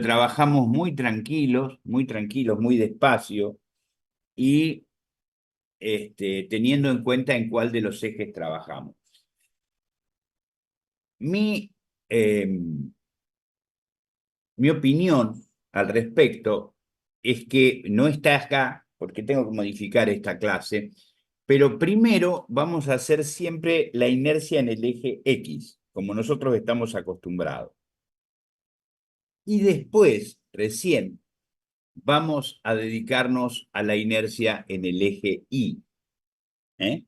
trabajamos muy tranquilos, muy despacio y teniendo en cuenta en cuál de los ejes trabajamos. Mi, eh, mi opinión al respecto es que no está acá, porque tengo que modificar esta clase, pero primero vamos a hacer siempre la inercia en el eje X, como nosotros estamos acostumbrados. Y después, recién, vamos a dedicarnos a la inercia en el eje Y. ¿Eh?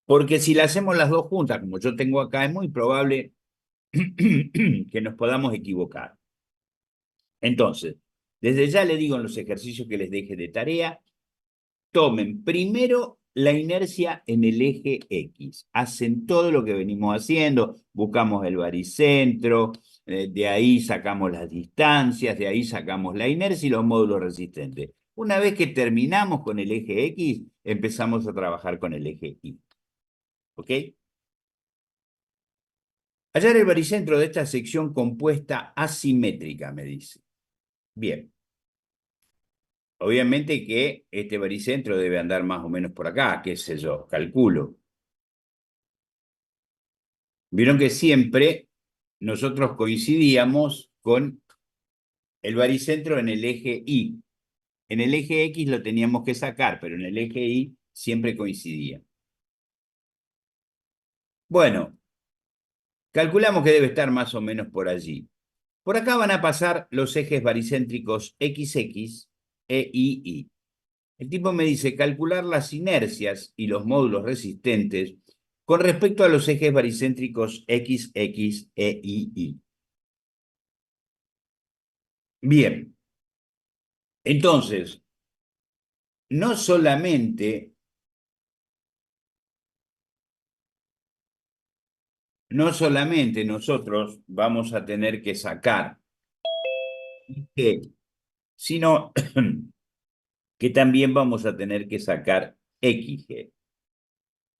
Porque si la hacemos las dos juntas, como yo tengo acá, es muy probable que nos podamos equivocar. Entonces, desde ya le digo en los ejercicios que les deje de tarea, tomen primero la inercia en el eje X. Hacen todo lo que venimos haciendo, buscamos el baricentro, de ahí sacamos las distancias, de ahí sacamos la inercia y los módulos resistentes. Una vez que terminamos con el eje X, empezamos a trabajar con el eje Y. ¿Ok? Hallar el baricentro de esta sección compuesta asimétrica, me dice. Bien. Obviamente que este baricentro debe andar más o menos por acá, qué sé yo, calculo. Vieron que siempre nosotros coincidíamos con el baricentro en el eje Y. En el eje X lo teníamos que sacar, pero en el eje Y siempre coincidía. Bueno, calculamos que debe estar más o menos por allí. Por acá van a pasar los ejes baricéntricos XX e II. El tipo me dice calcular las inercias y los módulos resistentes con respecto a los ejes baricéntricos XX e II. Bien, entonces, no solamente, no solamente nosotros vamos a tener que sacar G, sino que también vamos a tener que sacar XG,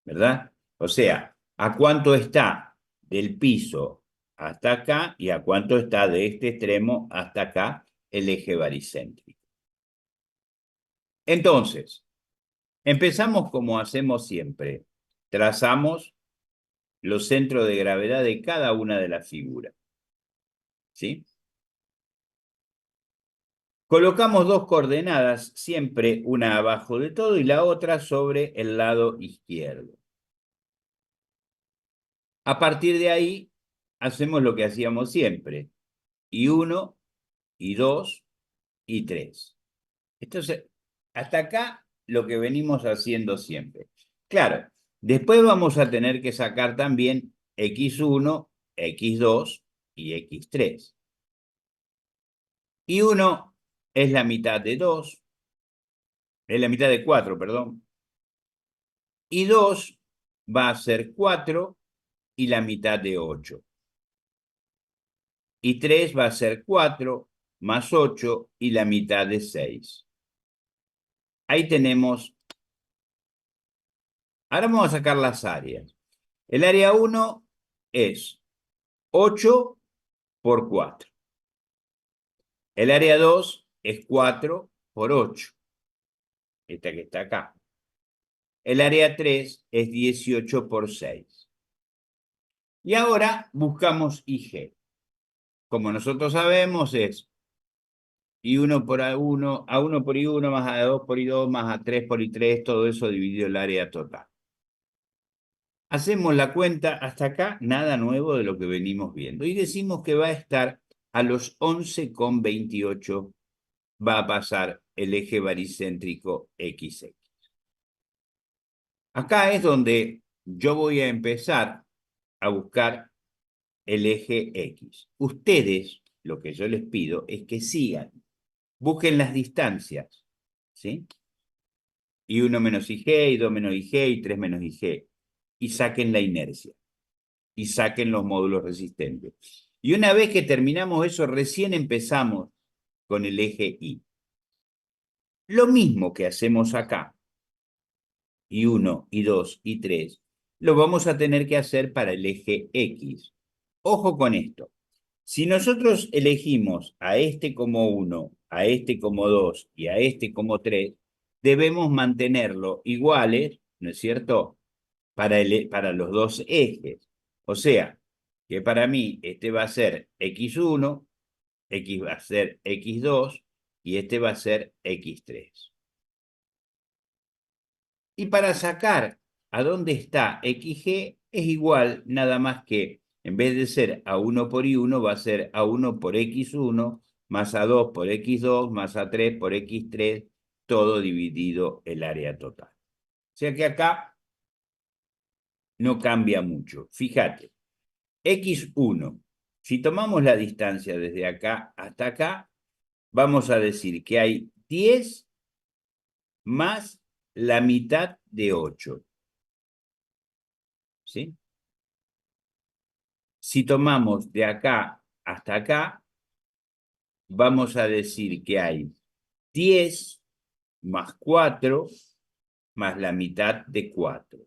¿verdad? O sea, ¿a cuánto está del piso hasta acá y a cuánto está de este extremo hasta acá el eje baricéntrico? Entonces, empezamos como hacemos siempre. Trazamos los centros de gravedad de cada una de las figuras. ¿Sí? Colocamos dos coordenadas, siempre una abajo de todo y la otra sobre el lado izquierdo. A partir de ahí, hacemos lo que hacíamos siempre. Y 1, y 2, y 3. Entonces, hasta acá lo que venimos haciendo siempre. Claro, después vamos a tener que sacar también X1, X2 y X3. Y 1 es la mitad de 2, es la mitad de 4, perdón. Y 2 va a ser 4 y la mitad de 8. Y 3 va a ser 4 más 8 y la mitad de 6. Ahí tenemos. Ahora vamos a sacar las áreas. El área 1 es 8 por 4. El área 2 es 4 por 8. Esta que está acá. El área 3 es 18 por 6. Y ahora buscamos IG. Como nosotros sabemos es I1 por A1, A1 por I1 más A2 por I2 más A3 por I3, todo eso dividido el área total. Hacemos la cuenta hasta acá, nada nuevo de lo que venimos viendo. Y decimos que va a estar a los 11,28, va a pasar el eje baricéntrico XX. Acá es donde yo voy a empezar a buscar el eje X. Ustedes, lo que yo les pido es que sigan, busquen las distancias, ¿sí? I1 menos IG, I2 menos IG, I3 menos IG, y saquen la inercia, y saquen los módulos resistentes. Y una vez que terminamos eso, recién empezamos con el eje Y. Lo mismo que hacemos acá, I1, I2, I3, lo vamos a tener que hacer para el eje X. Ojo con esto. Si nosotros elegimos a este como 1, a este como 2 y a este como 3, debemos mantenerlo iguales, ¿no es cierto?, para los dos ejes. O sea, que para mí este va a ser x1, x va a ser x2 y este va a ser x3. Y para sacar a dónde está xg es igual, nada más que en vez de ser a1 por y1 va a ser a1 por x1 más a2 por x2 más a3 por x3, todo dividido el área total. O sea que acá no cambia mucho. Fíjate, x1, si tomamos la distancia desde acá hasta acá, vamos a decir que hay 10 más la mitad de 8. ¿Sí? Si tomamos de acá hasta acá, vamos a decir que hay 10 más 4 más la mitad de 4.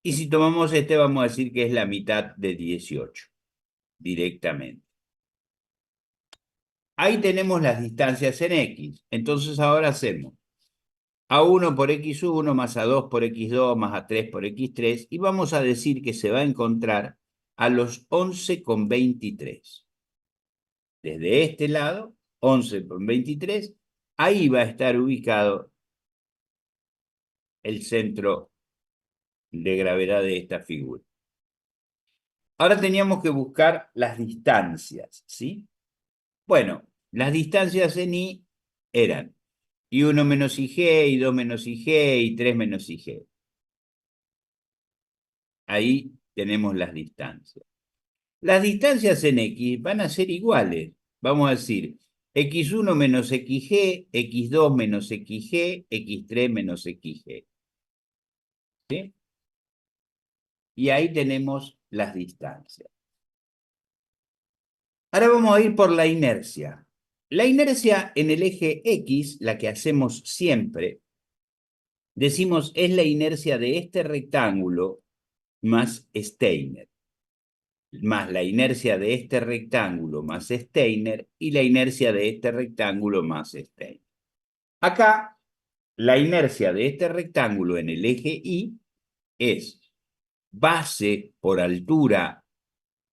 Y si tomamos este, vamos a decir que es la mitad de 18, directamente. Ahí tenemos las distancias en X. Entonces ahora hacemos a1 por x1 más a2 por x2 más a3 por x3 y vamos a decir que se va a encontrar a los 11,23. Desde este lado, 11,23, ahí va a estar ubicado el centro de gravedad de esta figura. Ahora teníamos que buscar las distancias, ¿sí? Bueno, las distancias en I eran I1 menos IG, I2 menos IG, I3 menos IG. Ahí tenemos las distancias. Las distancias en X van a ser iguales. Vamos a decir, X1 menos XG, X2 menos XG, X3 menos XG. ¿Sí? Y ahí tenemos las distancias. Ahora vamos a ir por la inercia. La inercia en el eje X, la que hacemos siempre, decimos es la inercia de este rectángulo más Steiner, más la inercia de este rectángulo más Steiner y la inercia de este rectángulo más Steiner. Acá, la inercia de este rectángulo en el eje Y es base por altura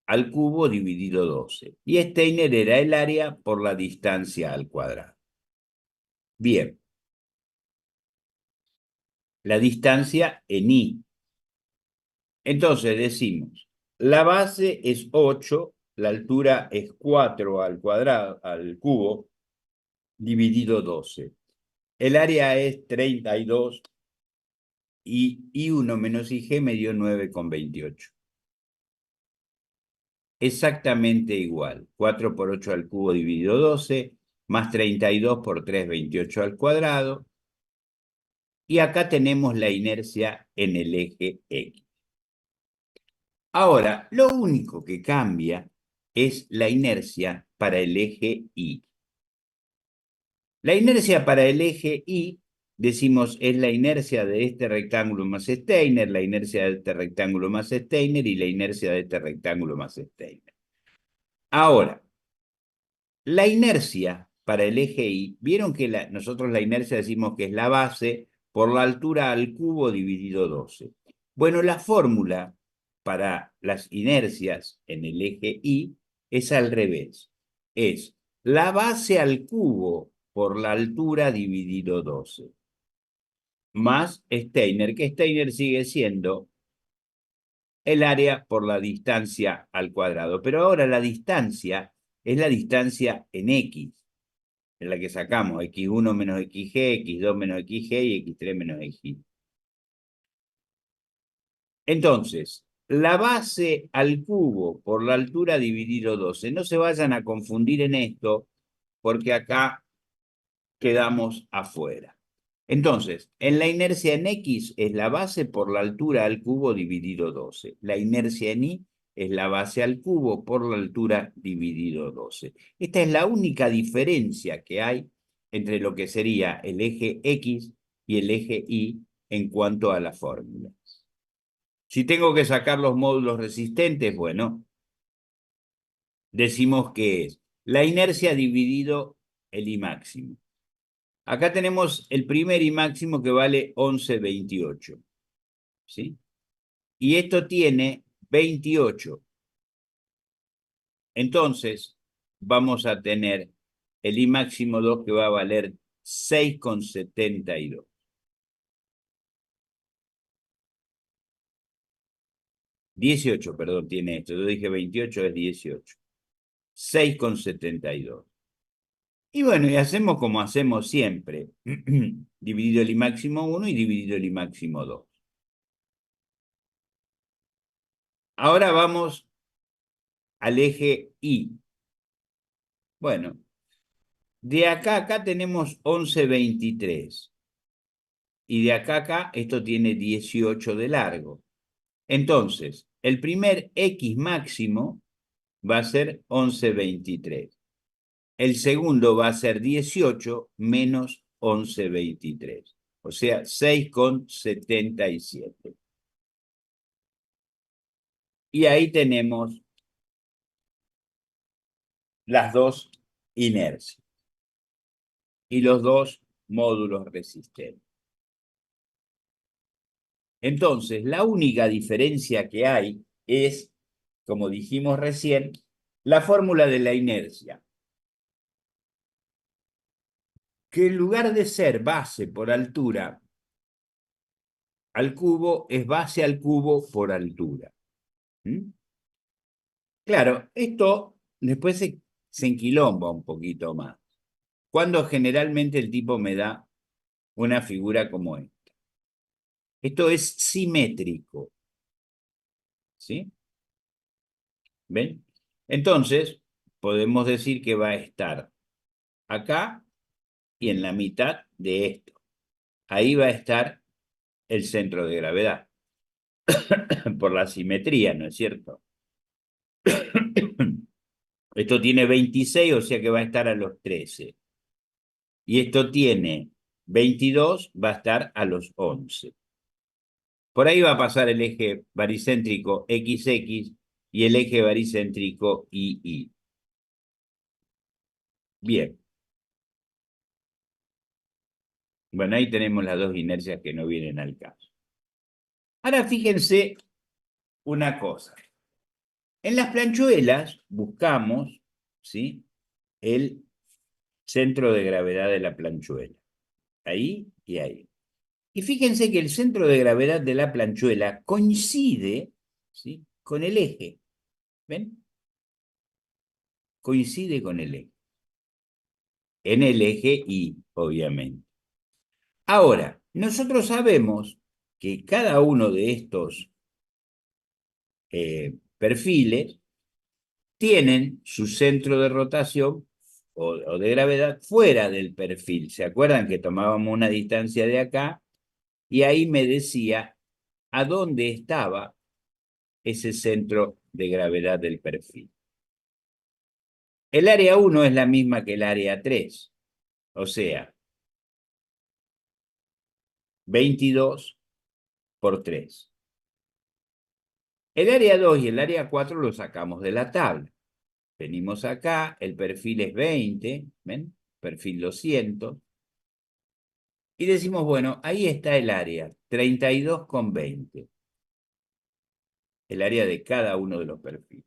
al cubo dividido 12. Y Steiner era el área por la distancia al cuadrado. Bien, la distancia en Y. Entonces decimos, la base es 8, la altura es 4 al cuadrado, al cubo, dividido 12. El área es 32 y I1 menos IG me dio 9,28. Exactamente igual. 4 por 8 al cubo dividido 12, más 32 por 3, 28 al cuadrado. Y acá tenemos la inercia en el eje X. Ahora, lo único que cambia es la inercia para el eje Y. La inercia para el eje Y, decimos, es la inercia de este rectángulo más Steiner, la inercia de este rectángulo más Steiner y la inercia de este rectángulo más Steiner. Ahora, la inercia para el eje Y, vieron que nosotros la inercia decimos que es la base por la altura al cubo dividido 12. Bueno, la fórmula para las inercias en el eje Y es al revés. Es la base al cubo por la altura dividido 12. Más Steiner, que Steiner sigue siendo el área por la distancia al cuadrado. Pero ahora la distancia es la distancia en X, en la que sacamos x1 menos xg, x2 menos xg y x3 menos xg. Entonces, la base al cubo por la altura dividido 12. No se vayan a confundir en esto, porque acá quedamos afuera. Entonces, en la inercia en X es la base por la altura al cubo dividido 12. La inercia en Y es la base al cubo por la altura dividido 12. Esta es la única diferencia que hay entre lo que sería el eje X y el eje Y en cuanto a la fórmula. Si tengo que sacar los módulos resistentes, bueno, decimos que es la inercia dividido el I máximo. Acá tenemos el primer I máximo que vale 11,28, ¿sí? Y esto tiene 28. Entonces, vamos a tener el I máximo 2 que va a valer 6,72. 18, perdón, tiene esto. Yo dije 28, es 18. 6,72. Y bueno, y hacemos como hacemos siempre. Dividido el I máximo 1 y dividido el I máximo 2. Ahora vamos al eje Y. Bueno, de acá a acá tenemos 11,23. Y de acá a acá esto tiene 18 de largo. Entonces, el primer X máximo va a ser 11,23. El segundo va a ser 18 menos 11,23. O sea, 6,77. Y ahí tenemos las dos inercias y los dos módulos resistentes. Entonces, la única diferencia que hay es, como dijimos recién, la fórmula de la inercia, que en lugar de ser base por altura al cubo, es base al cubo por altura. ¿Mm? Claro, esto después se enquilomba un poquito más, cuando generalmente el tipo me da una figura como esta. Esto es simétrico, ¿sí? ¿Ven? Entonces, podemos decir que va a estar acá y en la mitad de esto. Ahí va a estar el centro de gravedad, por la simetría, ¿no es cierto? Esto tiene 26, o sea que va a estar a los 13. Y esto tiene 22, va a estar a los 11. Por ahí va a pasar el eje baricéntrico XX y el eje baricéntrico II. Bien. Bueno, ahí tenemos las dos inercias que no vienen al caso. Ahora fíjense una cosa. En las planchuelas buscamos, ¿sí?, el centro de gravedad de la planchuela. Ahí y ahí. Y fíjense que el centro de gravedad de la planchuela coincide, ¿sí?, con el eje. ¿Ven? Coincide con el eje. En el eje Y, obviamente. Ahora, nosotros sabemos que cada uno de estos perfiles tienen su centro de rotación o de gravedad fuera del perfil. ¿Se acuerdan que tomábamos una distancia de acá? Y ahí me decía a dónde estaba ese centro de gravedad del perfil. El área 1 es la misma que el área 3, o sea, 22 por 3. El área 2 y el área 4 lo sacamos de la tabla. Venimos acá, el perfil es 20, ¿ven? Perfil 200. Y decimos, bueno, ahí está el área, 32,20. El área de cada uno de los perfiles.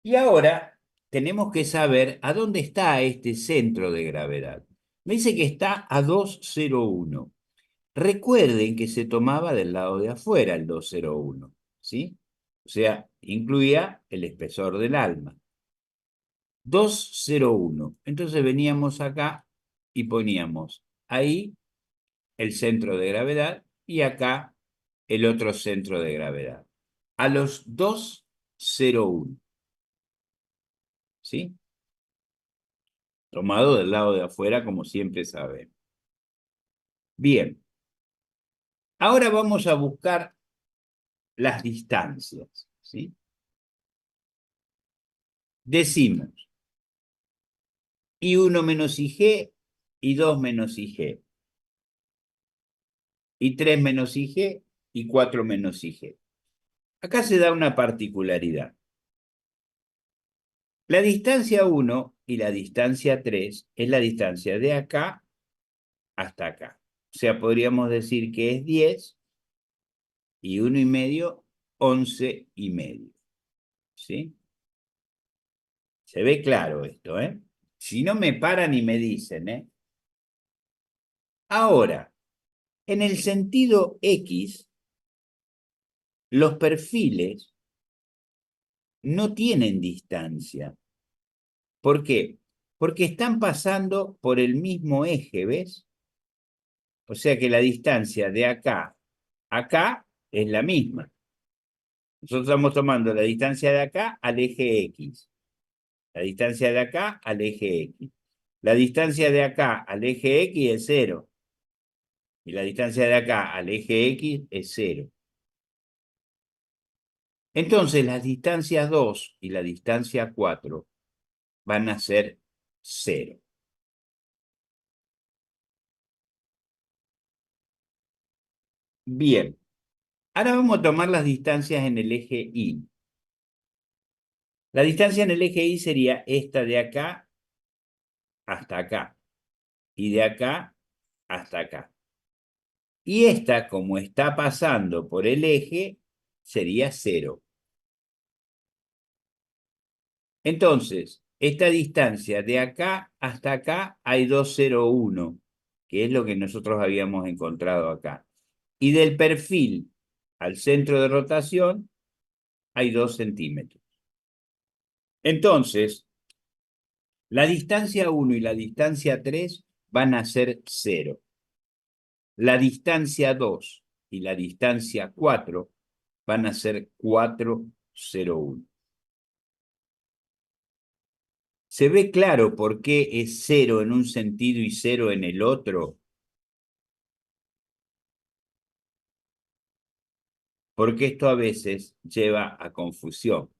Y ahora tenemos que saber a dónde está este centro de gravedad. Me dice que está a 201. Recuerden que se tomaba del lado de afuera el 201, ¿sí? O sea, incluía el espesor del alma. 201. Entonces veníamos acá y poníamos ahí el centro de gravedad y acá el otro centro de gravedad. A los 201. ¿Sí? Tomado del lado de afuera, como siempre sabemos. Bien. Ahora vamos a buscar las distancias, ¿sí? Decimos I1 menos IG, I2 menos IG, I3 menos IG y 4 menos IG. Acá se da una particularidad. La distancia 1 y la distancia 3 es la distancia de acá hasta acá. O sea, podríamos decir que es 10 y 1,5, 11,5. ¿Sí? Se ve claro esto, ¿eh? Si no me paran y me dicen, ¿eh? Ahora, en el sentido X, los perfiles no tienen distancia. ¿Por qué? Porque están pasando por el mismo eje, ¿ves? O sea que la distancia de acá a acá es la misma. Nosotros estamos tomando la distancia de acá al eje X, la distancia de acá al eje X. La distancia de acá al eje X es 0 y la distancia de acá al eje X es 0. Entonces las distancias 2 y la distancia 4 van a ser 0. Bien, ahora vamos a tomar las distancias en el eje Y. La distancia en el eje Y sería esta de acá hasta acá y de acá hasta acá. Y esta, como está pasando por el eje, sería 0. Entonces, esta distancia de acá hasta acá hay 2,01, que es lo que nosotros habíamos encontrado acá. Y del perfil al centro de rotación hay 2 centímetros. Entonces, la distancia 1 y la distancia 3 van a ser 0. La distancia 2 y la distancia 4 van a ser 4,01. ¿Se ve claro por qué es 0 en un sentido y 0 en el otro? Porque esto a veces lleva a confusión.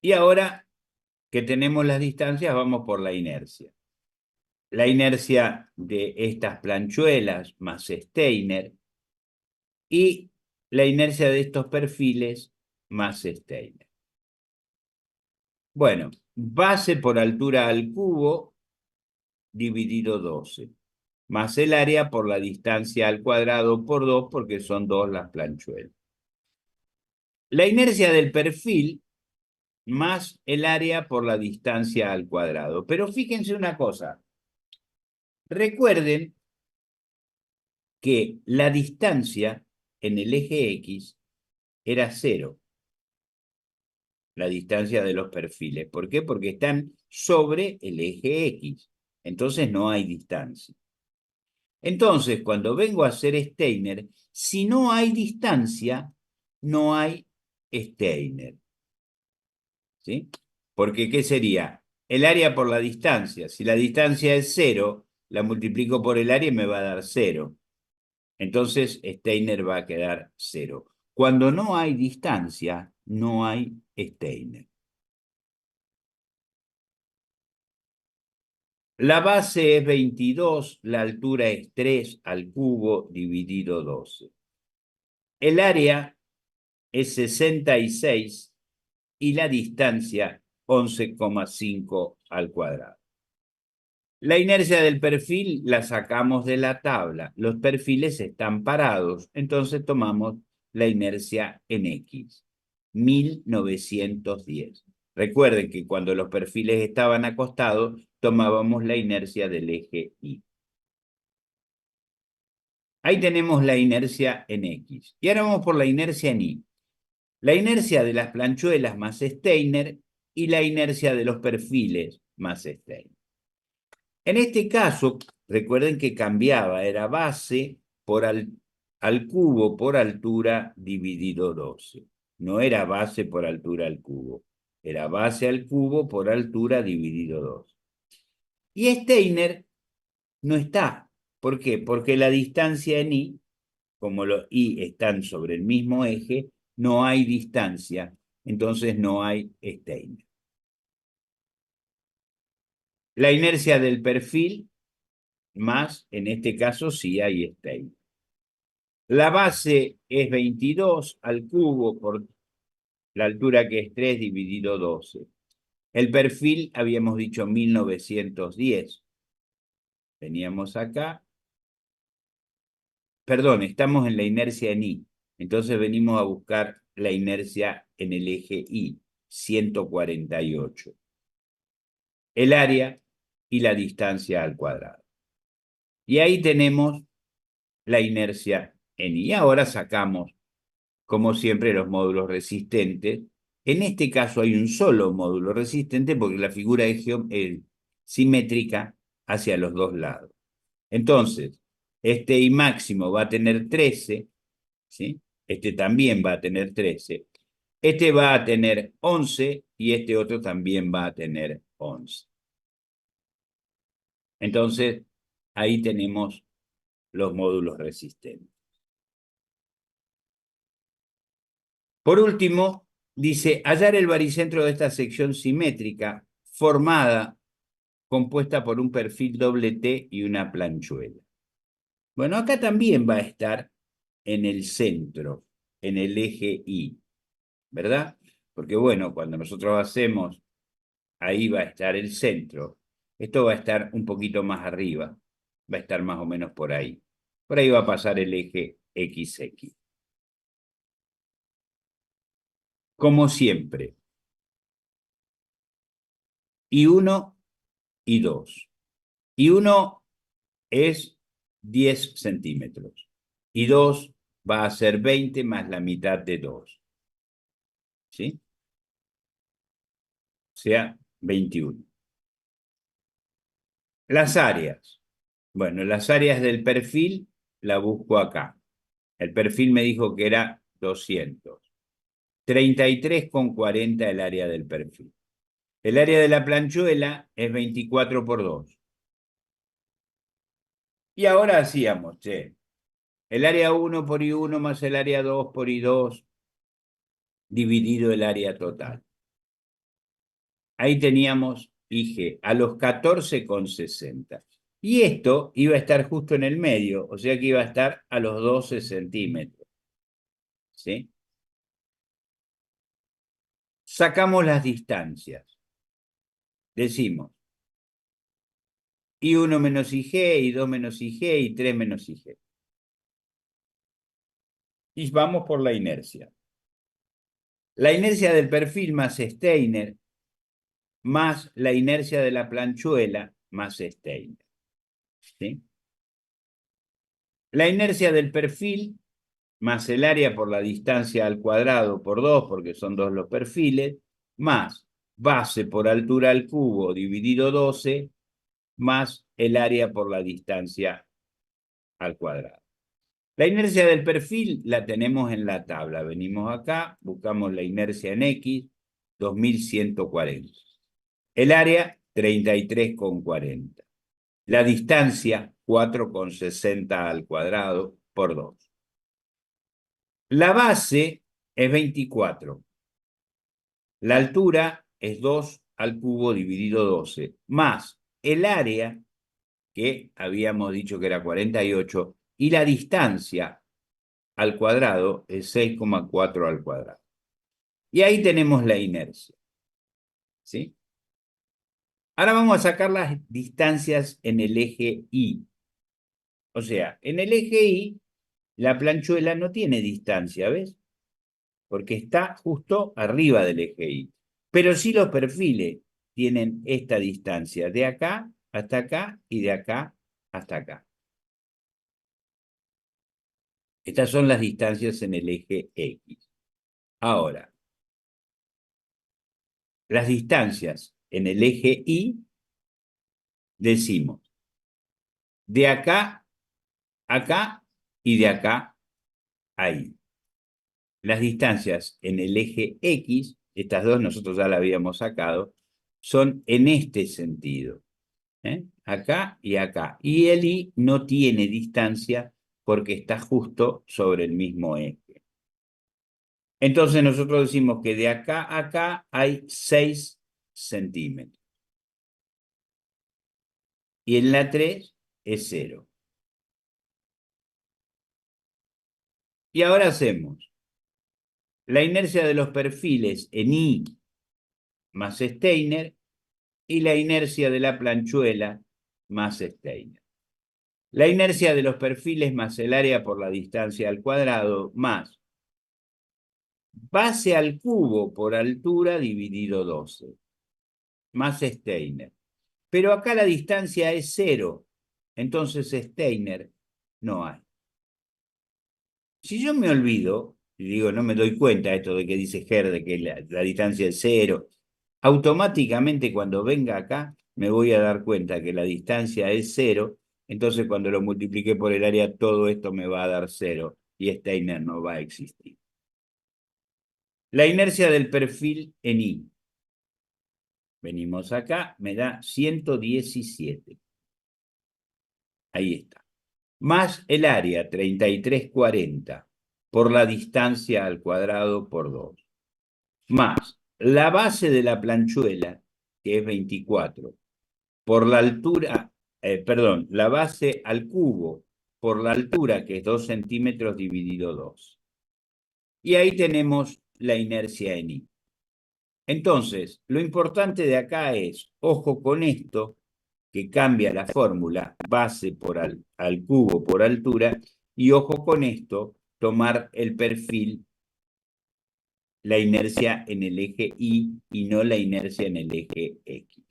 Y ahora que tenemos las distancias, vamos por la inercia. La inercia de estas planchuelas más Steiner y la inercia de estos perfiles más Steiner. Bueno, base por altura al cubo dividido 12, más el área por la distancia al cuadrado por 2, porque son 2 las planchuelas. La inercia del perfil más el área por la distancia al cuadrado. Pero fíjense una cosa, recuerden que la distancia en el eje X era 0, la distancia de los perfiles. ¿Por qué? Porque están sobre el eje X, entonces no hay distancia. Entonces, cuando vengo a hacer Steiner, si no hay distancia, no hay Steiner. ¿Sí? Porque, ¿qué sería? El área por la distancia. Si la distancia es 0, la multiplico por el área y me va a dar 0. Entonces, Steiner va a quedar 0. Cuando no hay distancia, no hay Steiner. La base es 22, la altura es 3 al cubo dividido 12. El área es 66 y la distancia 11,5 al cuadrado. La inercia del perfil la sacamos de la tabla. Los perfiles están parados, entonces tomamos la inercia en X, 1910. Recuerden que cuando los perfiles estaban acostados, tomábamos la inercia del eje Y. Ahí tenemos la inercia en X. Y ahora vamos por la inercia en Y. La inercia de las planchuelas más Steiner y la inercia de los perfiles más Steiner. En este caso, recuerden que cambiaba, era base por al cubo por altura dividido 12. No era base por altura al cubo, era base al cubo por altura dividido 12. Y Steiner no está. ¿Por qué? Porque la distancia en Y, como los Y están sobre el mismo eje, no hay distancia, entonces no hay Steiner. La inercia del perfil más, en este caso, sí hay Steiner. La base es 22 al cubo por la altura que es 3 dividido 12. El perfil habíamos dicho 1910. Teníamos acá. Perdón, estamos en la inercia en Y. Entonces venimos a buscar la inercia en el eje Y, 148. El área y la distancia al cuadrado. Y ahí tenemos la inercia en Y. Ahora sacamos, como siempre, los módulos resistentes. En este caso hay un solo módulo resistente porque la figura es simétrica hacia los dos lados. Entonces, este I máximo va a tener 13, ¿sí? Este también va a tener 13. Este va a tener 11 y este otro también va a tener 11. Entonces, ahí tenemos los módulos resistentes. Por último, dice, hallar el baricentro de esta sección simétrica formada, compuesta por un perfil doble T y una planchuela. Bueno, acá también va a estar en el centro, en el eje Y, ¿verdad? Porque bueno, cuando nosotros hacemos, ahí va a estar el centro. Esto va a estar un poquito más arriba, va a estar más o menos por ahí. Por ahí va a pasar el eje XX. Como siempre, Y1 y 2. Y1 es 10 centímetros. Y2 va a ser 20 más la mitad de 2. ¿Sí? O sea, 21. Las áreas. Bueno, las áreas del perfil la busco acá. El perfil me dijo que era 200. 33,40 el área del perfil. El área de la planchuela es 24 por 2. Y ahora hacíamos, che, el área 1 por I1 más el área 2 por I2 dividido el área total. Ahí teníamos IG a los 14,60. Y esto iba a estar justo en el medio, o sea que iba a estar a los 12 centímetros. ¿Sí? Sacamos las distancias. Decimos I1 menos IG, I2 menos IG, I3 menos IG. Y vamos por la inercia. La inercia del perfil más Steiner más la inercia de la planchuela más Steiner. ¿Sí? La inercia del perfil más el área por la distancia al cuadrado por 2, porque son 2 los perfiles, más base por altura al cubo dividido 12, más el área por la distancia al cuadrado. La inercia del perfil la tenemos en la tabla. Venimos acá, buscamos la inercia en X, 2140. El área, 33,40. La distancia, 4,60 al cuadrado por 2. La base es 24. La altura es 2 al cubo dividido 12, más el área, que habíamos dicho que era 48, y la distancia al cuadrado es 6,4 al cuadrado. Y ahí tenemos la inercia. ¿Sí? Ahora vamos a sacar las distancias en el eje Y. O sea, en el eje Y, la planchuela no tiene distancia, ¿ves? Porque está justo arriba del eje Y. Pero sí los perfiles tienen esta distancia, de acá hasta acá y de acá hasta acá. Estas son las distancias en el eje X. Ahora, las distancias en el eje Y, decimos, de acá a acá y de acá a ahí. Las distancias en el eje X, estas dos nosotros ya las habíamos sacado, son en este sentido. Acá y acá. Y el Y no tiene distancia porque está justo sobre el mismo eje. Entonces nosotros decimos que de acá a acá hay 6 centímetros. Y en la 3 es 0. Y ahora hacemos la inercia de los perfiles en I más Steiner y la inercia de la planchuela más Steiner. La inercia de los perfiles más el área por la distancia al cuadrado más base al cubo por altura dividido 12, más Steiner. Pero acá la distancia es 0, entonces Steiner no hay. Si yo me olvido, y digo, no me doy cuenta de esto de que dice Ger, de que la distancia es 0, automáticamente cuando venga acá me voy a dar cuenta que la distancia es 0, entonces cuando lo multiplique por el área todo esto me va a dar 0 y Steiner no va a existir. La inercia del perfil en I. Venimos acá, me da 117. Ahí está. Más el área, 3340, por la distancia al cuadrado por 2. Más la base de la planchuela, que es 24, por la altura, perdón, la base al cubo, por la altura, que es 2 centímetros dividido 2. Y ahí tenemos la inercia en I. Entonces, lo importante de acá es, ojo con esto, que cambia la fórmula, base por al cubo por altura, y ojo con esto, tomar el perfil, la inercia en el eje Y y no la inercia en el eje X.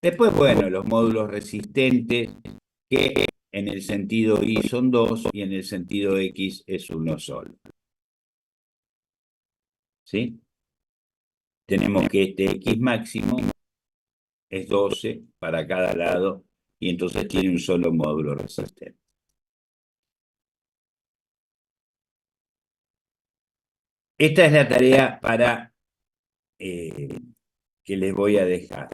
Después, bueno, los módulos resistentes, que en el sentido Y son 2 y en el sentido X es uno solo. ¿Sí? Tenemos que este X máximo es 12 para cada lado y entonces tiene un solo módulo resistente. Esta es la tarea para que les voy a dejar,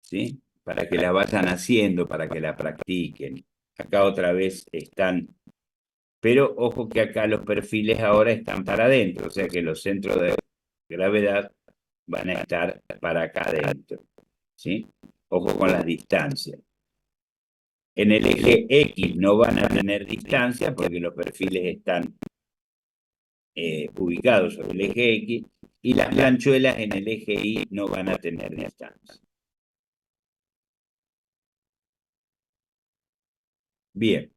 ¿sí? Para que la vayan haciendo, para que la practiquen. Acá otra vez están, pero ojo que acá los perfiles ahora están para adentro, o sea que los centros de gravedad van a estar para acá adentro, ¿sí? Ojo con las distancias. En el eje X no van a tener distancia porque los perfiles están ubicados sobre el eje X y las planchuelas en el eje Y no van a tener distancia. Bien.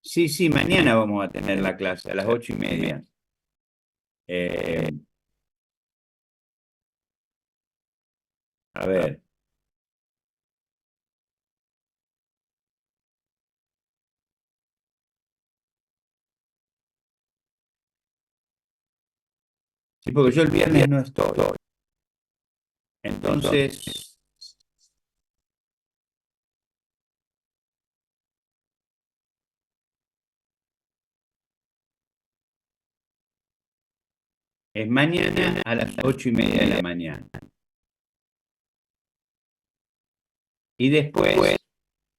Sí, sí, mañana vamos a tener la clase a las 8:30. Eh, a ver, sí, porque yo el viernes no estoy. Entonces, es mañana a las 8:30 de la mañana. Y después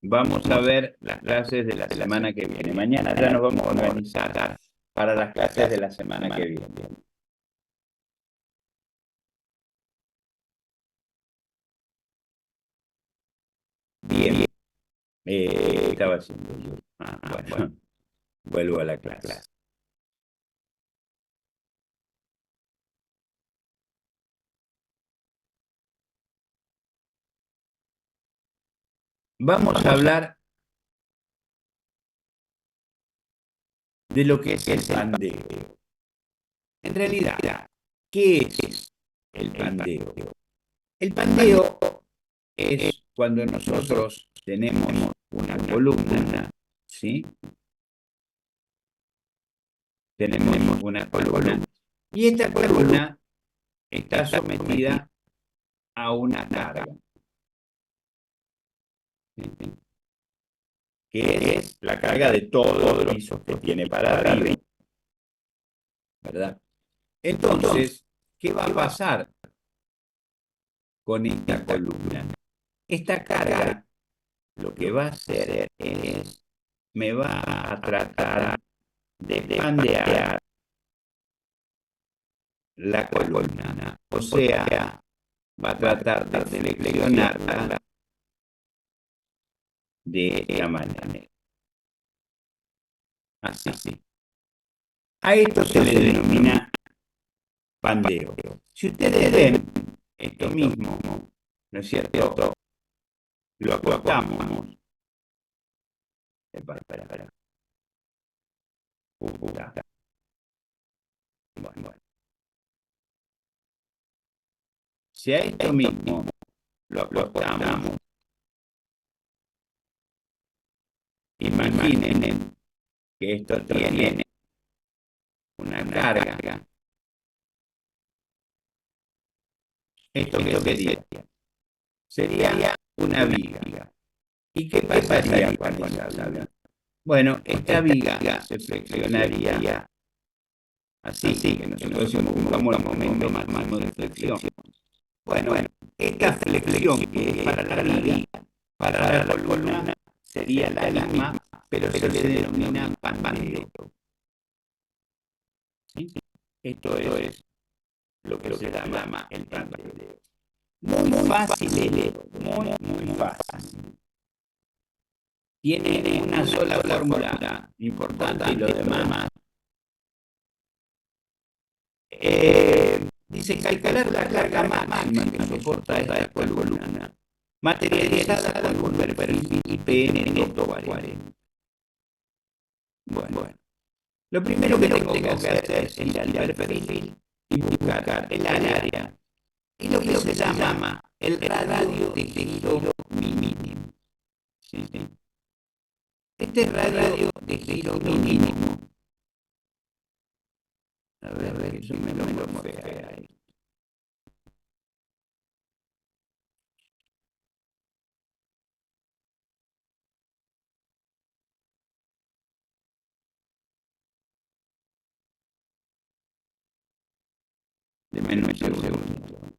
vamos a ver las clases de la semana que viene. Mañana ya nos vamos a organizar para las clases de la semana que viene. Bien, estaba haciendo yo. Bueno, vuelvo a la clase. Vamos a hablar de lo que es el pandeo. En realidad, ¿qué es el pandeo? El pandeo es cuando nosotros tenemos una columna, ¿sí? Tenemos una columna. Y esta columna está sometida a una carga, ¿sí? Que es la carga de todos los pisos que tiene para arriba, ¿verdad? Entonces, ¿qué va a pasar con esta columna? Esta carga lo que va a hacer es, me va a tratar de pandear la columna. O sea, va a tratar de flexionarla de esta manera. Así. A esto se le denomina pandeo. Si ustedes ven esto mismo, ¿no es cierto? Lo acostamos. Espera. Bueno. Si a esto mismo lo acostamos, imaginen que esto tiene una carga. ¿Esto qué sería? Sería una viga. ¿Y qué pasaría con esa viga? Bueno, esta viga se flexionaría así, que nosotros buscamos el momento máximo de flexión. Bueno, esta flexión que es para la viga, para la columna, sería la misma, pero se le denomina pandeo. ¿Sí? Esto es lo que se llama el pandeo. Muy fácil, muy fácil. Tiene una sola fórmula importante y lo demás. Dice calcular la carga máxima que soporta esta columna, materializada con un perfil IPN 240. Bueno, lo primero que tengo que hacer es ir al perfil y buscar el área y lo que se llama el radio de giro mínimo. ¿Sí? Este radio de giro mínimo, a ver que yo me lo morfé ahí. De menos un segundo.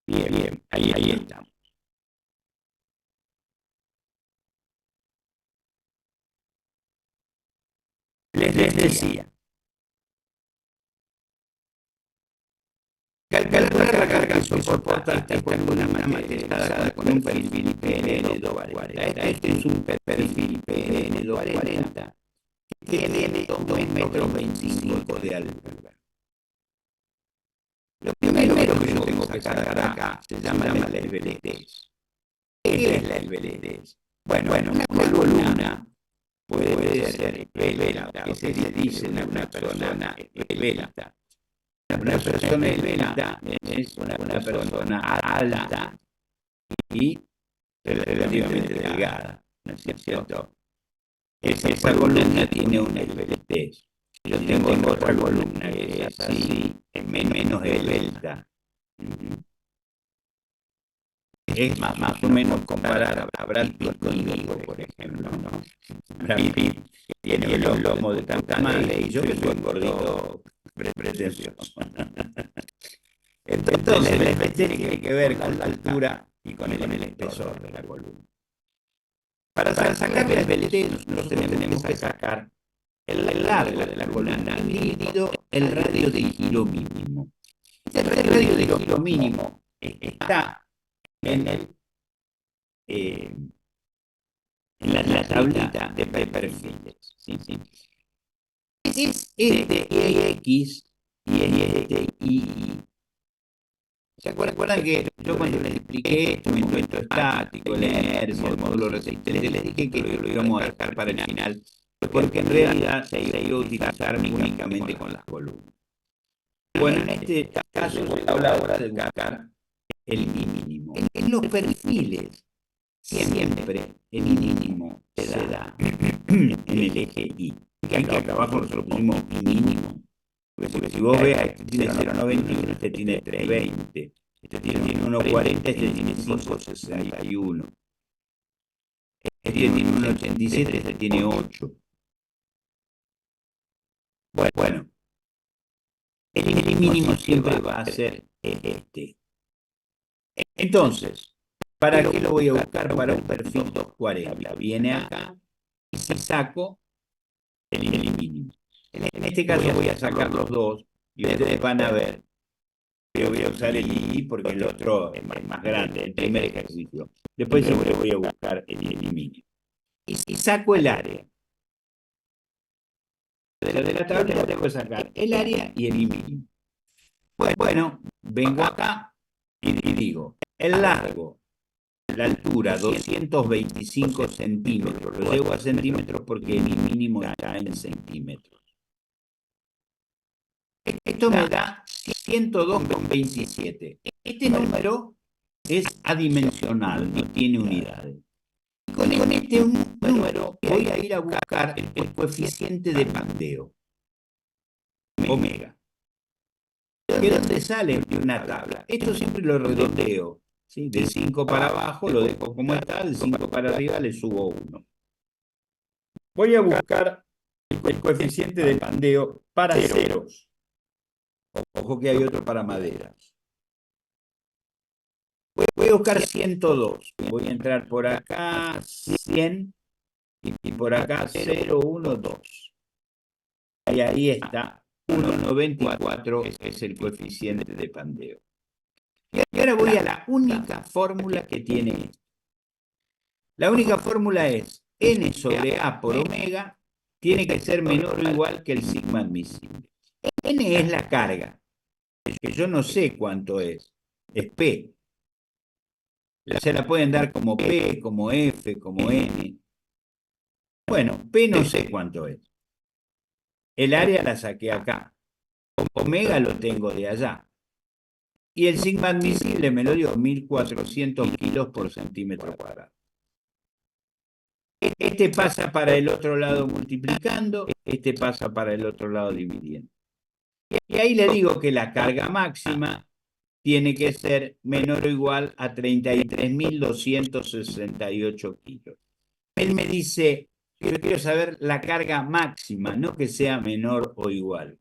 Bien, ahí estamos. Les decía, calcular la carga que soporta esta columna materializada con un perfil IPN 240. Este es un perfil IPN 240 que tiene 2,25 m de altura. Lo primero que yo tengo que sacar acá se llama la esbeltez. ¿Qué es la esbeltez? Bueno, una columna puede ser esbelta, que se dice una persona esbelta. Una persona esbelta es una persona alta y relativamente delgada, ¿no es cierto? Esa columna tiene una esbeltez. Yo tengo otra columna que es así, es menos esbelta. Es más o menos comparar a Brad Pitt conmigo, por ejemplo, ¿no? Brad Pitt tiene los lomos de tanta madre y yo que soy un gordito pretencioso. Entonces, la esbeltez tiene que ver con la altura y con el espesor de la columna. Para sacar la esbeltez, nosotros tenemos que sacar el largo de la columna dividido el radio de giro mínimo. Este radio de giro mínimo está en la tablita de perfiles. ¿Sí? Es este X y este Y. ¿Se acuerdan que yo cuando les expliqué esto, el momento estático, la inercia, el módulo resistente, les dije que lo íbamos a dejar para el final, porque en realidad se iba a utilizar únicamente con las columnas? Bueno, en este caso se habla ahora de buscar el mínimo. En los perfiles, siempre el mínimo se da en el eje Y. Que acá abajo nosotros pusimos mínimo. Porque si vos veas, este tiene 0,91, este tiene 3,20, este tiene 1,40, este tiene 5,61. Este tiene 1,87, este tiene 8. Bueno, el mínimo siempre va a ser este. Entonces, ¿para qué lo voy a buscar? Para un perfil 240. Viene acá y saco el mínimo. En este caso voy a sacar los dos y ustedes van a ver. Yo voy a usar el I porque el otro es más grande, el primer ejercicio. Después siempre voy a buscar el mínimo. Y saco el área. De la tabla tengo que sacar el área y el mínimo. Bueno, vengo acá y digo, el largo, la altura, 225 centímetros. Lo llevo a centímetros porque mi mínimo está en centímetros. Esto me da 102,27. Este número es adimensional, no tiene unidades. Con este número voy a ir a buscar el coeficiente de pandeo, omega. ¿De dónde sale? De una tabla. Esto siempre lo redondeo. ¿Sí? De 5 para abajo lo dejo como está, de 5 para arriba le subo 1. Voy a buscar el coeficiente de pandeo para ceros. Ojo que hay otro para maderas. Voy a buscar 102. Voy a entrar por acá 100 y por acá 0, 1, 2. Y ahí está. 1,94 es el coeficiente de pandeo. Y ahora voy a la única fórmula que tiene esto. La única fórmula es n sobre a por omega tiene que ser menor o igual que el sigma admisible. N es la carga, que yo no sé cuánto es P. Se la pueden dar como P, como F, como N. Bueno, P no sé cuánto es. El área la saqué acá. Omega lo tengo de allá. Y el sigma admisible me lo dio 1.400 kilos por centímetro cuadrado. Este pasa para el otro lado multiplicando, este pasa para el otro lado dividiendo. Y ahí le digo que la carga máxima tiene que ser menor o igual a 33.268 kilos. Él me dice, yo quiero saber la carga máxima, no que sea menor o igual.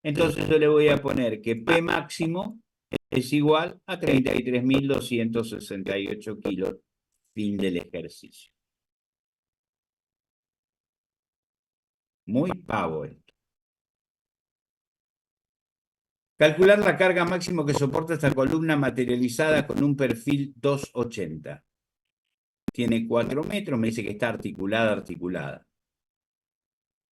Entonces yo le voy a poner que P máximo es igual a 33.268 kilos, fin del ejercicio. Muy pavo esto. Calcular la carga máxima que soporta esta columna materializada con un perfil 280. Tiene 4 metros, me dice que está articulada.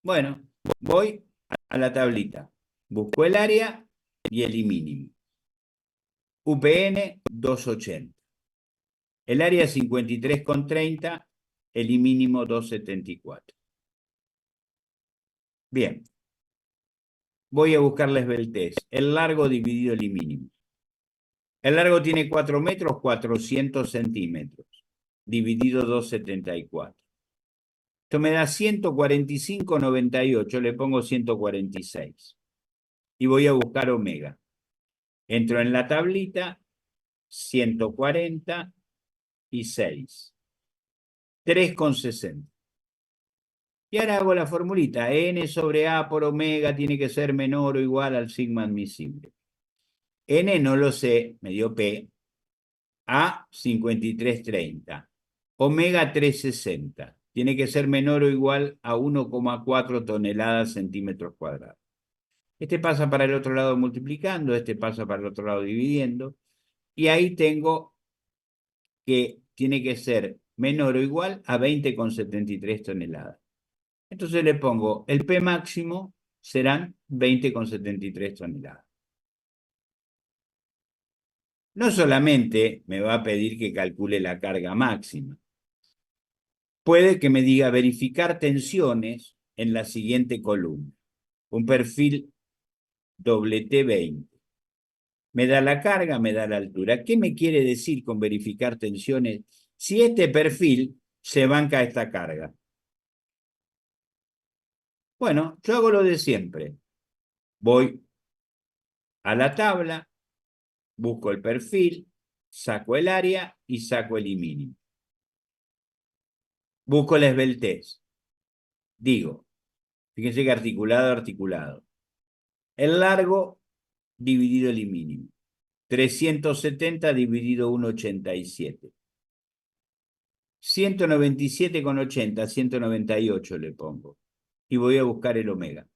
Bueno, voy a la tablita. Busco el área y el mínimo. UPN 280. El área 53,30, el mínimo 274. Bien. Voy a buscar la esbeltez. El largo dividido el mínimo. El largo tiene 4 metros, 400 centímetros. Dividido 274. Esto me da 145,98. Le pongo 146. Y voy a buscar omega. Entro en la tablita. 146. 3,60. Y ahora hago la formulita. N sobre A por omega tiene que ser menor o igual al sigma admisible. N no lo sé, me dio P. A 53,30. Omega 360. Tiene que ser menor o igual a 1,4 toneladas centímetros cuadrados. Este pasa para el otro lado multiplicando, este pasa para el otro lado dividiendo. Y ahí tengo que tiene que ser menor o igual a 20,73 toneladas. Entonces le pongo el P máximo serán 20,73 toneladas. no solamente me va a pedir que calcule la carga máxima, puede que me diga verificar tensiones en la siguiente columna. Un perfil WT20. Me da la carga, me da la altura. ¿Qué me quiere decir con verificar tensiones? Si este perfil se banca esta carga. Bueno, yo hago lo de siempre. Voy a la tabla, busco el perfil, saco el área y saco el mínimo. Busco la esbeltez. Digo, fíjense que articulado, articulado. El largo dividido el mínimo. 370 dividido 1,87. 197,80, 198 le pongo. Y voy a buscar el omega.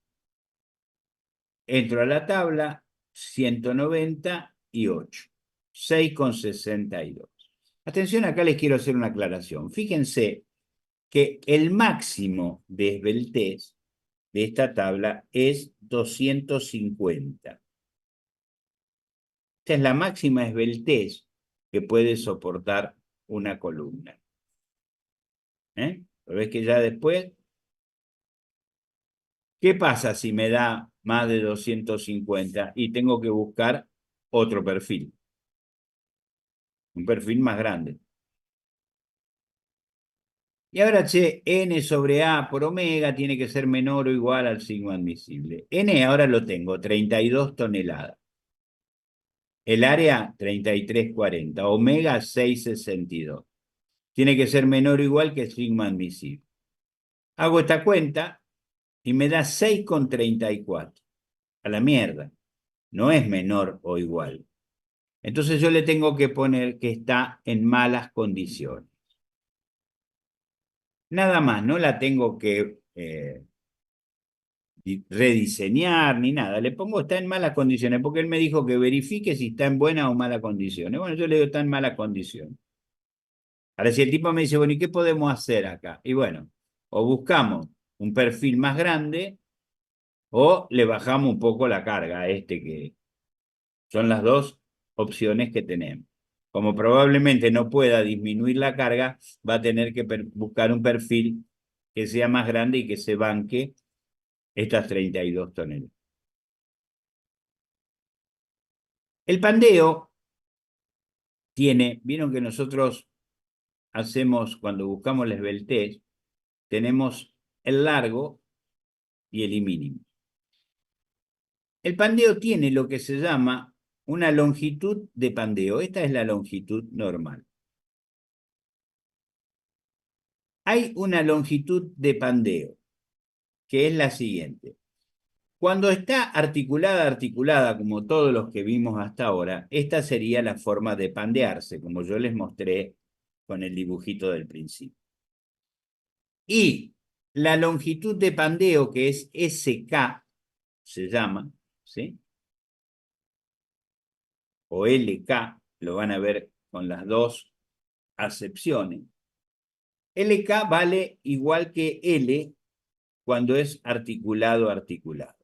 Entro a la tabla, 198, 6,62. Atención, acá les quiero hacer una aclaración. Fíjense que el máximo de esbeltez de esta tabla es 250. Esta es la máxima esbeltez que puede soportar una columna. Pero ves que ya después, ¿qué pasa si me da más de 250 y tengo que buscar otro perfil? Un perfil más grande. Y ahora, che, n sobre a por omega tiene que ser menor o igual al sigma admisible. N ahora lo tengo, 32 toneladas. El área, 33,40. Omega, 6,62. Tiene que ser menor o igual que el sigma admisible. Hago esta cuenta y me da 6,34. A la mierda. No es menor o igual. Entonces yo le tengo que poner que está en malas condiciones. Nada más, no la tengo que rediseñar ni nada. Le pongo está en malas condiciones, porque él me dijo que verifique si está en buenas o malas condiciones. Bueno, yo le digo está en malas condiciones. Ahora, si el tipo me dice, bueno, ¿y qué podemos hacer acá? Y bueno, o buscamos un perfil más grande o le bajamos un poco la carga a este, que son las dos opciones que tenemos. Como probablemente no pueda disminuir la carga, va a tener que buscar un perfil que sea más grande y que se banque estas 32 toneladas. El pandeo tiene, vieron que nosotros hacemos, cuando buscamos la esbeltez, tenemos el largo y el mínimo. El pandeo tiene lo que se llama una longitud de pandeo. Esta es la longitud normal. Hay una longitud de pandeo, que es la siguiente. Cuando está articulada, articulada, como todos los que vimos hasta ahora, esta sería la forma de pandearse, como yo les mostré con el dibujito del principio. Y la longitud de pandeo, que es SK, se llama, ¿sí? O LK, lo van a ver con las dos acepciones. LK vale igual que L cuando es articulado, articulado.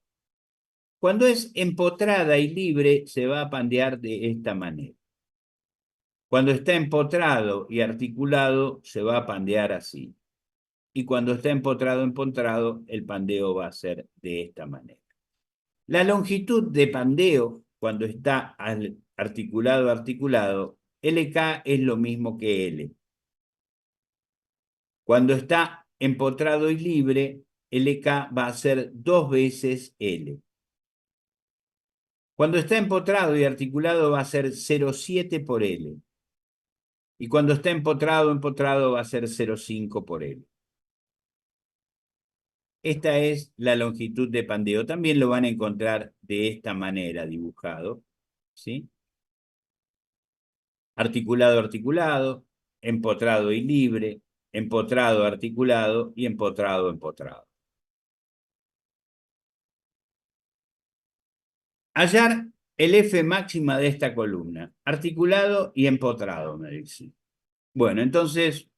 Cuando es empotrada y libre, se va a pandear de esta manera. Cuando está empotrado y articulado, se va a pandear así. Y cuando está empotrado, empotrado, el pandeo va a ser de esta manera. La longitud de pandeo, cuando está articulado, articulado, LK es lo mismo que L. Cuando está empotrado y libre, LK va a ser 2 veces L. Cuando está empotrado y articulado va a ser 0,7 por L. Y cuando está empotrado, empotrado va a ser 0,5 por L. Esta es la longitud de pandeo. También lo van a encontrar de esta manera dibujado, ¿sí? Articulado, articulado, empotrado y libre, empotrado, articulado y empotrado, empotrado. Hallar el F máxima de esta columna, articulado y empotrado, me dice. Bueno, entonces,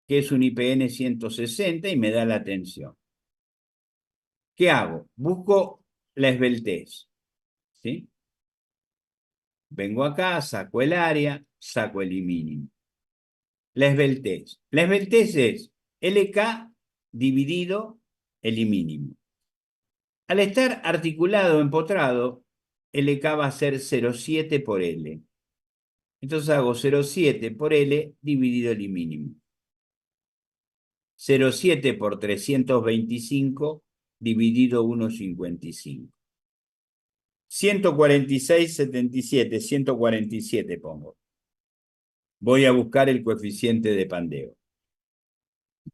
¿qué es un IPN 160? Y me da la tensión. ¿Qué hago? Busco la esbeltez, ¿sí? Vengo acá, saco el área, saco el mínimo. La esbeltez. La esbeltez es LK dividido el mínimo. Al estar articulado, empotrado, LK va a ser 0,7 por L. Entonces hago 0,7 por L dividido el mínimo. 0,7 por 325 dividido 1,55. 146,77, 147 pongo. Voy a buscar el coeficiente de pandeo.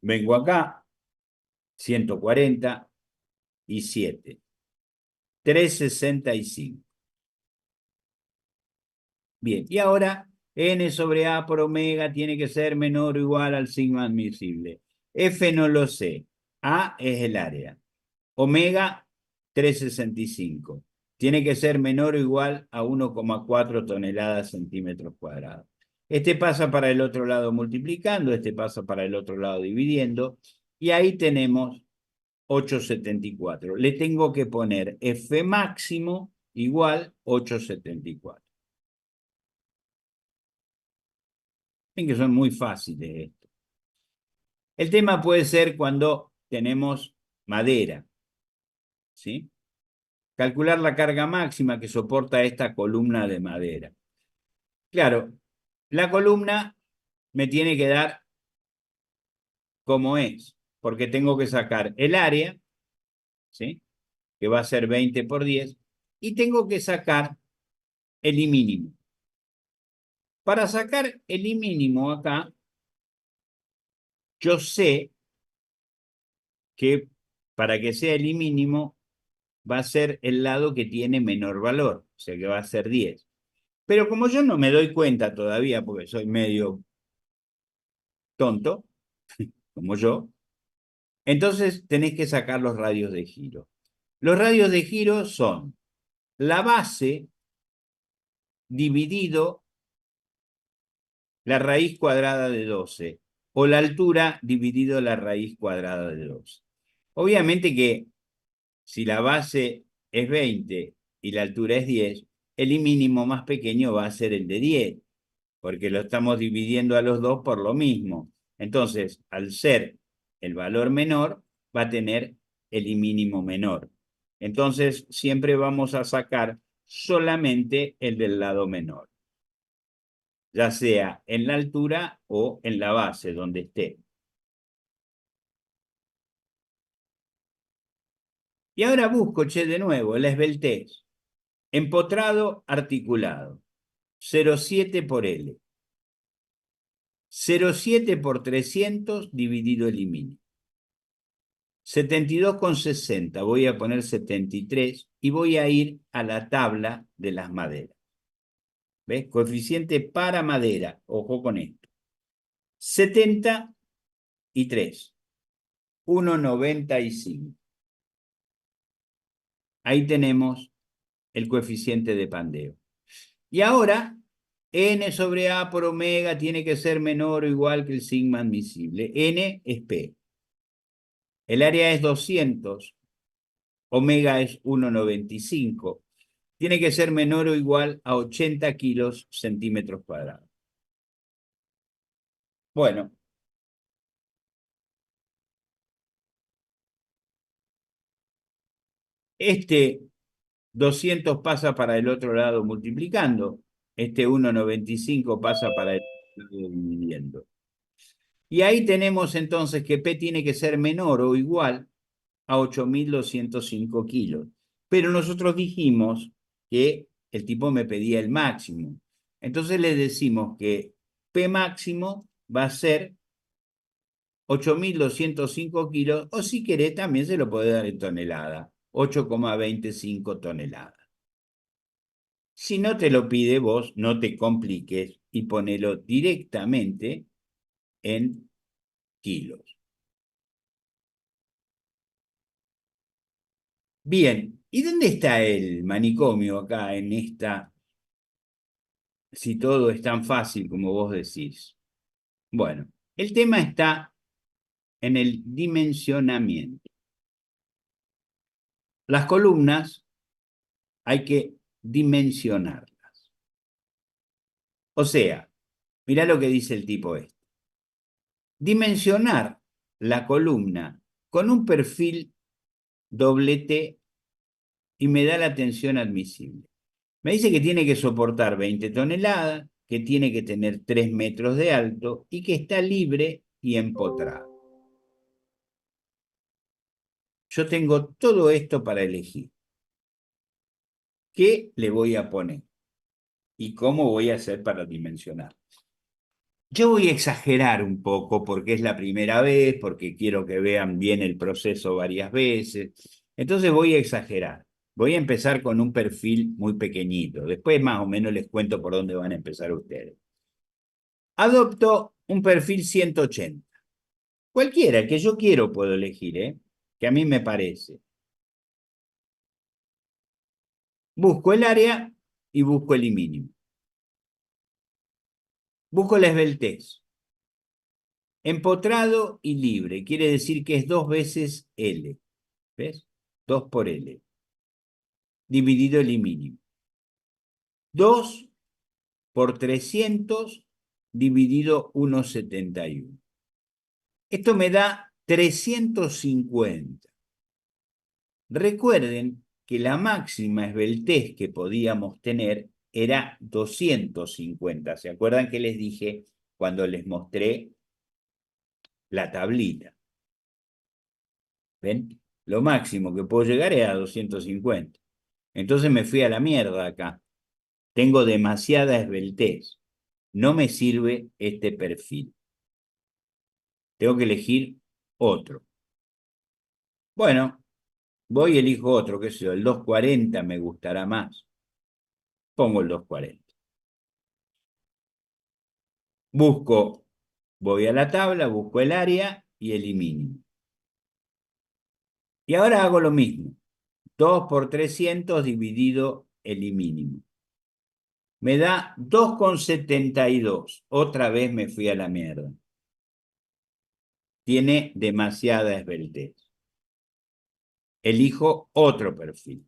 Vengo acá, 147, 365. Bien, y ahora n sobre a por omega tiene que ser menor o igual al sigma admisible. F no lo sé, a es el área. Omega, 365. Tiene que ser menor o igual a 1,4 toneladas centímetros cuadrados. Este pasa para el otro lado multiplicando, este pasa para el otro lado dividiendo, y ahí tenemos 8,74. Le tengo que poner F máximo igual 8,74. Ven que son muy fáciles esto. El tema puede ser cuando tenemos madera, ¿sí? Calcular la carga máxima que soporta esta columna de madera. Claro, la columna me tiene que dar como es, porque tengo que sacar el área, ¿sí? Que va a ser 20 por 10, y tengo que sacar el mínimo. Para sacar el mínimo acá, yo sé que para que sea el mínimo va a ser el lado que tiene menor valor, o sea que va a ser 10. Pero como yo no me doy cuenta todavía, porque soy medio tonto, como yo, entonces tenés que sacar los radios de giro. Los radios de giro son la base dividido la raíz cuadrada de 12 o la altura dividido la raíz cuadrada de 12. Obviamente que si la base es 20 y la altura es 10, el mínimo más pequeño va a ser el de 10, porque lo estamos dividiendo a los dos por lo mismo. Entonces, al ser el valor menor, va a tener el mínimo menor. Entonces, siempre vamos a sacar solamente el del lado menor, ya sea en la altura o en la base, donde esté. Y ahora busco, de nuevo, la esbeltez. Empotrado, articulado. 0,7 por L. 0,7 por 300 dividido el mínimo. 72,60. Voy a poner 73 y voy a ir a la tabla de las maderas. ¿Ves? Coeficiente para madera. Ojo con esto. 73. 1,95. Ahí tenemos el coeficiente de pandeo. Y ahora, n sobre a por omega tiene que ser menor o igual que el sigma admisible. N es P. El área es 200. Omega es 1,95. Tiene que ser menor o igual a 80 kilos centímetros cuadrados. Bueno, este 200 pasa para el otro lado multiplicando. Este 1,95 pasa para el otro lado dividiendo. Y ahí tenemos entonces que P tiene que ser menor o igual a 8.205 kilos. Pero nosotros dijimos que el tipo me pedía el máximo. Entonces le decimos que P máximo va a ser 8.205 kilos, o si querés también se lo puede dar en tonelada, 8,25 toneladas. Si no te lo pide vos, no te compliques y ponelo directamente en kilos. Bien, ¿y dónde está el manicomio acá en esta, si todo es tan fácil como vos decís? Bueno, el tema está en el dimensionamiento. Las columnas hay que dimensionarlas. O sea, mirá lo que dice el tipo este. Dimensionar la columna con un perfil doble T y me da la tensión admisible. Me dice que tiene que soportar 20 toneladas, que tiene que tener 3 metros de alto y que está libre y empotrado. Yo tengo todo esto para elegir. ¿Qué le voy a poner? ¿Y cómo voy a hacer para dimensionar? Yo voy a exagerar un poco porque es la primera vez, porque quiero que vean bien el proceso varias veces. Entonces voy a exagerar. Voy a empezar con un perfil muy pequeñito. Después más o menos les cuento por dónde van a empezar ustedes. Adopto un perfil 180. Cualquiera, el que yo quiero puedo elegir, ¿eh? Que a mí me parece. Busco el área y busco el mínimo. Busco la esbeltez. Empotrado y libre. Quiere decir que es 2 veces L. ¿Ves? 2 por L. Dividido el mínimo. 2 por 300 dividido 1,71. Esto me da 350. Recuerden que la máxima esbeltez que podíamos tener era 250. ¿Se acuerdan que les dije cuando les mostré la tablita? ¿Ven? Lo máximo que puedo llegar es a 250. Entonces me fui a la mierda acá. Tengo demasiada esbeltez. No me sirve este perfil. Tengo que elegir otro. Bueno, voy y elijo otro, qué sé yo, el 240 me gustará más. Pongo el 240. Busco, voy a la tabla, busco el área y el mínimo. Y ahora hago lo mismo. 2 por 300 dividido el mínimo. Me da 2,72. Otra vez me fui a la mierda. Tiene demasiada esbeltez. Elijo otro perfil.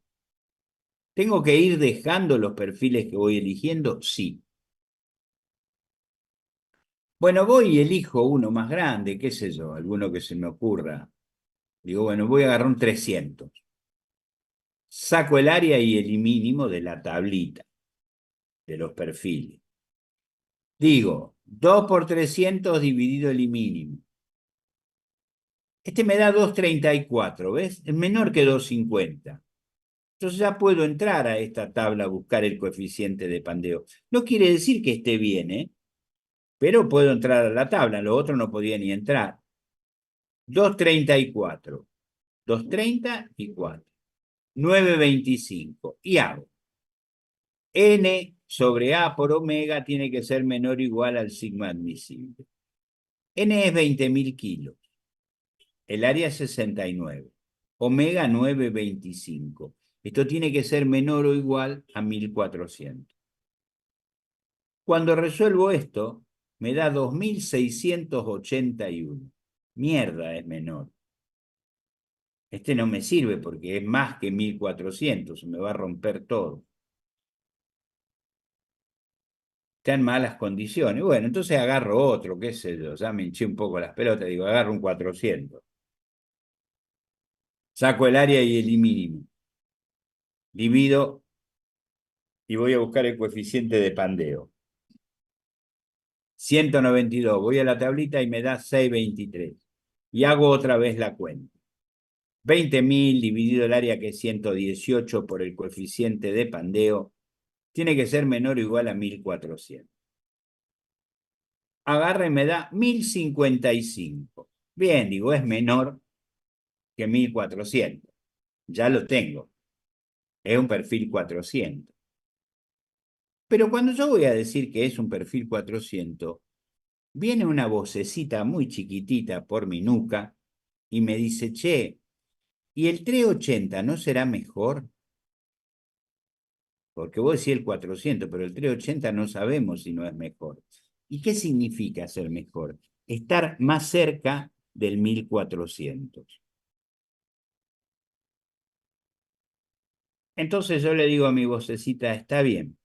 ¿Tengo que ir dejando los perfiles que voy eligiendo? Sí. Bueno, voy y elijo uno más grande, qué sé yo, alguno que se me ocurra. Digo, bueno, voy a agarrar un 300. Saco el área y el mínimo de la tablita, de los perfiles. Digo, 2 por 300 dividido el mínimo. Este me da 2,34, ¿ves? Es menor que 2,50. Entonces ya puedo entrar a esta tabla a buscar el coeficiente de pandeo. No quiere decir que esté bien, ¿eh? Pero puedo entrar a la tabla, lo otro no podía ni entrar. 2,34. 2,34. 9,25. Y hago. N sobre A por omega tiene que ser menor o igual al sigma admisible. N es 20.000 kilos. El área es 69. Omega 9,25. Esto tiene que ser menor o igual a 1.400. Cuando resuelvo esto, me da 2.681. Mierda, es menor. Este no me sirve porque es más que 1.400. Me va a romper todo. Está en malas condiciones. Bueno, entonces agarro otro, qué sé yo. Ya me hinché un poco las pelotas. Digo, agarro un 400. Saco el área y el mínimo. Divido y voy a buscar el coeficiente de pandeo. 192. Voy a la tablita y me da 6,23. Y hago otra vez la cuenta. 20.000 dividido el área que es 118 por el coeficiente de pandeo tiene que ser menor o igual a 1.400. Agarra y me da 1.055. Bien, digo, es menor que 1.400. Ya lo tengo. Es un perfil 400. Pero cuando yo voy a decir que es un perfil 400, viene una vocecita muy chiquitita por mi nuca y me dice, che, ¿y el 380 no será mejor? Porque vos decís el 400, pero el 380 no sabemos si no es mejor. ¿Y qué significa ser mejor? Estar más cerca del 1.400. Entonces yo le digo a mi vocecita, está bien,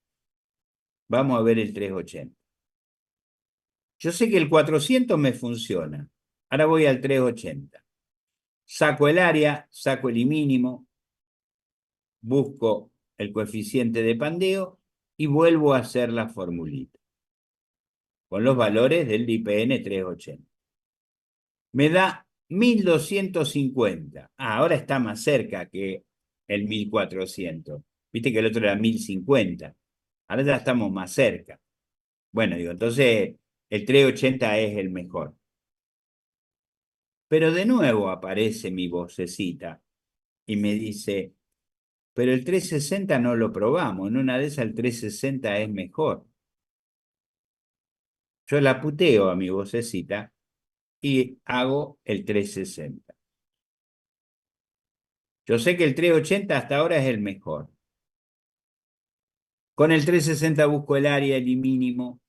Vamos a ver el 380. Yo sé que el 400 me funciona. Ahora voy al 380. Saco el área, saco el mínimo, busco el coeficiente de pandeo y vuelvo a hacer la formulita con los valores del IPN 380. Me da 1250. Ahora está más cerca que el 1400. Viste que el otro era 1050. Ahora ya estamos más cerca. Bueno, digo, entonces el 380 es el mejor. Pero de nuevo aparece mi vocecita y me dice, pero el 360 no lo probamos, en una de esas el 360 es mejor. Yo la puteo a mi vocecita y hago el 360. Yo sé que el 380 hasta ahora es el mejor. Con el 360 busco el área, el mínimo,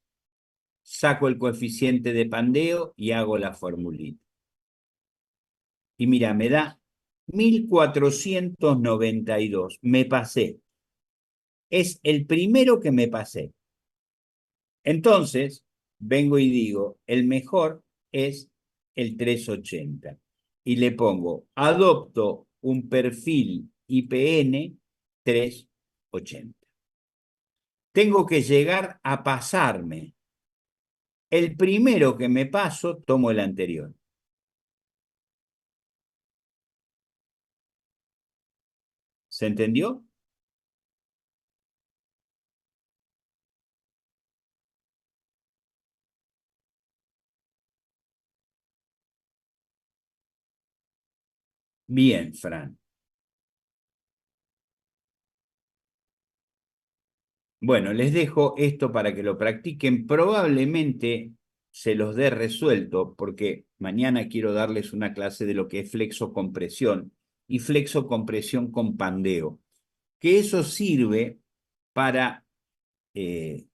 saco el coeficiente de pandeo y hago la formulita. Y mira, me da 1492. Me pasé. Es el primero que me pasé. Entonces, vengo y digo, el mejor es el 380. Y le pongo, adopto un perfil IPN 380. Tengo que llegar a pasarme. El primero que me paso, tomo el anterior. ¿Se entendió? Bien, Fran. Bueno, les dejo esto para que lo practiquen. Probablemente se los dé resuelto porque mañana quiero darles una clase de lo que es flexocompresión y flexocompresión con pandeo, que eso sirve para, eh,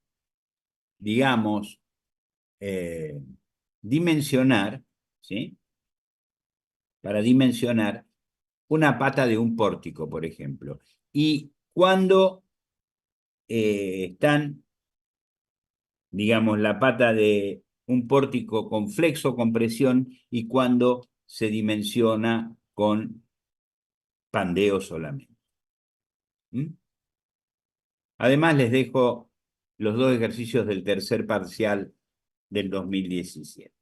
digamos, eh, dimensionar, ¿sí? Para dimensionar una pata de un pórtico, por ejemplo. Y cuando están, digamos, la pata de un pórtico con flexo compresión y cuando se dimensiona con pandeo solamente. ¿Mm? Además, les dejo los dos ejercicios del tercer parcial del 2017.